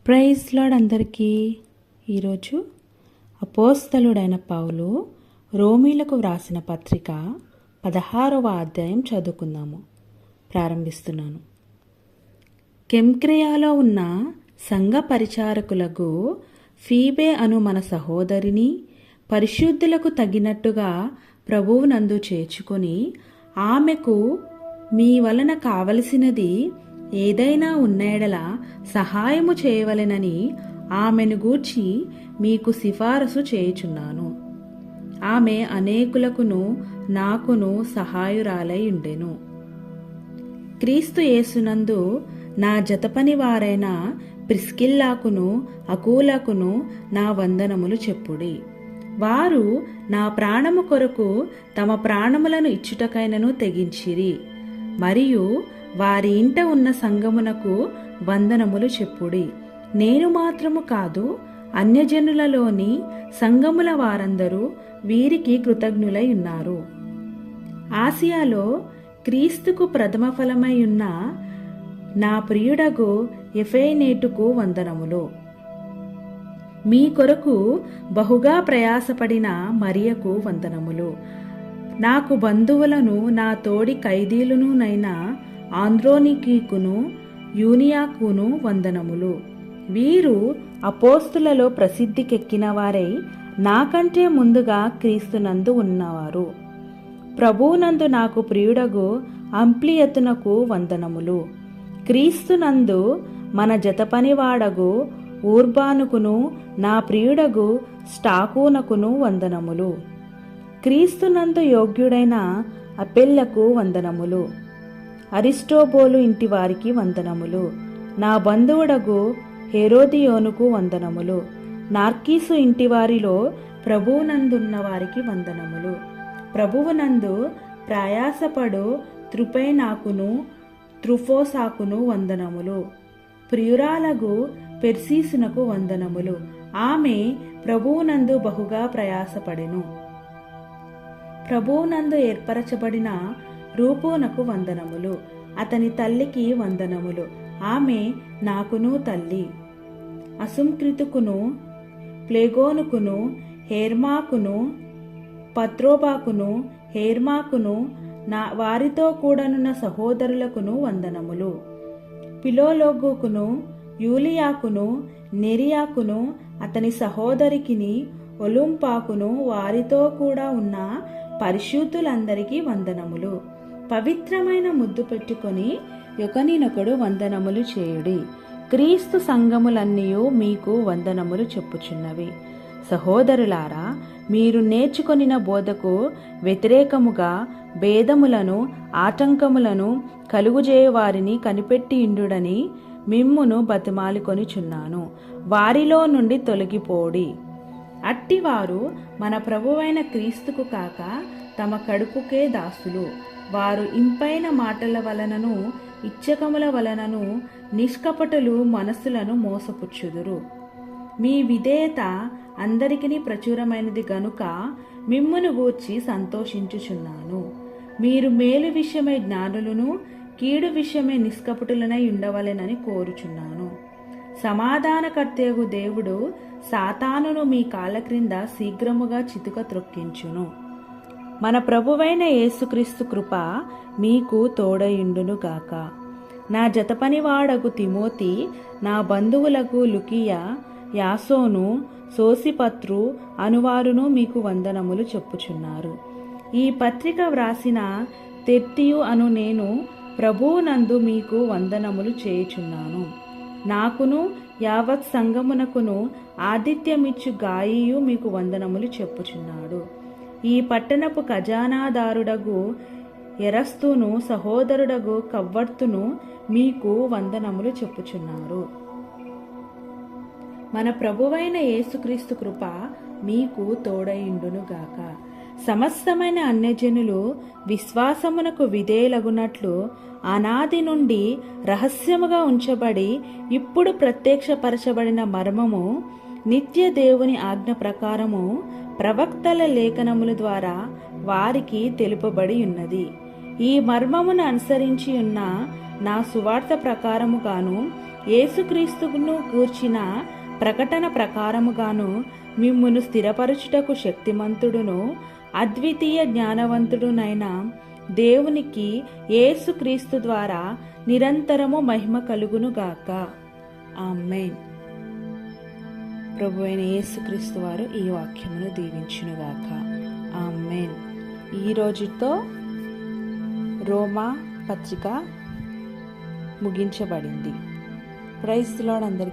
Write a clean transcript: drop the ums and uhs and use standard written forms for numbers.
Praise lord అందరికీ. ఈరోజు అపోస్తలుడైన పౌలు రోమీలకు వ్రాసిన పత్రిక 16వ అధ్యాయం చదువుకుందాము. ప్రారంభిస్తున్నాను. కెంక్రేయాలో ఉన్న సంఘ పరిచారకులకు ఫీబే అను మన సహోదరిని పరిశుద్ధులకు తగినట్టుగా ప్రభువునందు చేర్చుకొని ఆమెకు మీ వలన కావలసినది ఏదైనా ఉన్న ఎడల సహాయము చేయవలెనని ఆమెను గూర్చి మీకు సిఫారసు చేయుచున్నాను. ఆమె అనేకులకును నాకును సహాయురాలై ఉండెను. క్రీస్తు యేసునందు నా జతపని వారైన ప్రిస్కిల్లాకును అకూలకును నా వందనములు చెప్పుడి. వారు నా ప్రాణము కొరకు తమ ప్రాణములను ఇచ్చుటకైనను తెగించిరి. మరియు వారి ఇంట ఉన్న సంఘమునకు వందనములు చెప్పుడి. నేను మాత్రము కాదు, అన్యజనులలోని సంఘముల వారందరూ వీరికి కృతజ్ఞులై ఉన్నారు. ఆసియాలో క్రీస్తుకు ప్రథమ ఫలమై ఉన్న నా ప్రియుడగు ఎఫెనేటుకు వందనములు. మీ కొరకు బహుగా ప్రయాసపడిన మరియకు వందనములు. నాకు బంధువులను నా తోడి ఖైదీలునైన ఆంద్రోనికీకును యూనియాకును వందనములు. వీరు అపోస్తులలో ప్రసిద్ధికెక్కిన వారై నాకంటే ముందుగా క్రీస్తునందు ఉన్నవారు. ప్రభువునందు నాకు ప్రియుడగు అంప్లియతునకు వందనములు. క్రీస్తునందు మన జతపనివాడగు ఊర్బానుకును నా ప్రియుడగు స్టాకునకును వందనములు. క్రీస్తునందు యోగ్యుడైన అపెల్లకు వందనములు. అరిస్టోబోలు ఇంటి వారికి వందనములు. నా బంధువుడగు హెరోదియోనుకు వందనములు. నార్కీసు ఇంటి వారిలో ప్రభువునందున్న వారికి వందనములు. ప్రభువునందు ప్రయాసపడు త్రుపైనాకును త్రుఫోసాకును వందనములు. ప్రియురాలగు పెర్సీసునకు వందనములు. ఆమె ప్రభువునందు బహుగా ప్రయాసపడెను. ప్రభువునందు ఏర్పరచబడిన రూపునకు వందనములు. అతని తల్లికి వందనములు. ఆమె నాకును తల్లి. అసుంక్రితుకును ప్లేగోనుకును హేర్మాకును పత్రోబాకును హేర్మాకును నా వారితో కూడనున్న సహోదరులకును వందనములు. పిలోలోగుకును యూలియాకును నెరియాకును అతని సహోదరికిని ఒలుంపాకును వారితో కూడా ఉన్న పరిశుద్ధులందరికీ వందనములు. పవిత్రమైన ముద్దు పెట్టుకొని ఒకనినొకడు వందనములు చేయుడి. క్రీస్తు సంఘములన్నీయు మీకు వందనములు చెప్పుచున్నవి. సహోదరులారా, మీరు నేర్చుకొనిన బోధకు వ్యతిరేకముగా భేదములను ఆటంకములను కలుగుజేయవారిని కనిపెట్టియుండుడని మిమ్మును బతిమాలికొనిచున్నాను. వారిలో నుండి తొలగిపోడి. అట్టివారు మన ప్రభువైన క్రీస్తుకు కాక తమ కడుపుకే దాసులు. వారు ఇంపైన మాటల వలనను ఇచ్చకముల వలనను నిష్కపటులు మనస్సులను మోసపుచ్చుదురు. మీ విధేయత అందరికీ ప్రచురమైనది గనుక మిమ్మును గూర్చి సంతోషించుచున్నాను. మీరు మేలు విషయమై జ్ఞానులను, కీడు విషయమై నిష్కపటులనై ఉండవలెనని కోరుచున్నాను. సమాధానకర్తయగు దేవుడు సాతానును మీ కాళ్ళ క్రింద శీఘ్రముగా చితుక త్రొక్కించును. మన ప్రభువైన యేసుక్రీస్తు కృప మీకు తోడయుండునుగాక. నా జతపనివాడగు తిమోతి, నా బంధువులకు లుకియా, యాసోను, సోసిపత్రు అనువారును మీకు వందనములు చెప్పుచున్నారు. ఈ పత్రిక వ్రాసిన తెర్తియు అను నేను ప్రభువునందు మీకు వందనములు చేయుచున్నాను. నాకును యావత్ సంఘమునకును ఆతిథ్యమిచ్చు గాయియు మీకు వందనములు చెప్పుచున్నాడు. ఈ పట్టణపు ఖజానాదారుడగు ఎరస్తును సహోదరుడగు కవ్వర్తును మీకు వందనములు చెప్పుచున్నారు. మన ప్రభువైన యేసుక్రీస్తు కృప మీకు తోడయుండునుగాక. సమస్తమైన అన్యజనులు విశ్వాసమునకు విధేయులగునట్లు అనాది నుండి రహస్యముగా ఉంచబడి ఇప్పుడు ప్రత్యక్షపరచబడిన మర్మము నిత్య దేవుని ఆజ్ఞ ప్రకారము ప్రవక్తల లేఖనముల ద్వారా వారికి తెలుపబడి ఉన్నది. ఈ మర్మమును అనుసరించి ఉన్న నా సువార్త ప్రకారముగాను యేసుక్రీస్తును గూర్చిన ప్రకటన ప్రకారముగాను మిమ్మును స్థిరపరచుటకు శక్తిమంతుడును అద్వితీయ జ్ఞానవంతుడునైన దేవునికి యేసుక్రీస్తు ద్వారా నిరంతరము మహిమ కలుగునుగాక. ఆమేన్. ప్రభు అయిన యేసుక్రీస్తు వారు ఈ వాక్యమును దీవించునుగాక. ఆమేన్. ఈ రోజుతో రోమా పత్రిక ముగించబడింది. ప్రైజ్ ది లార్డ్ అందరికీ.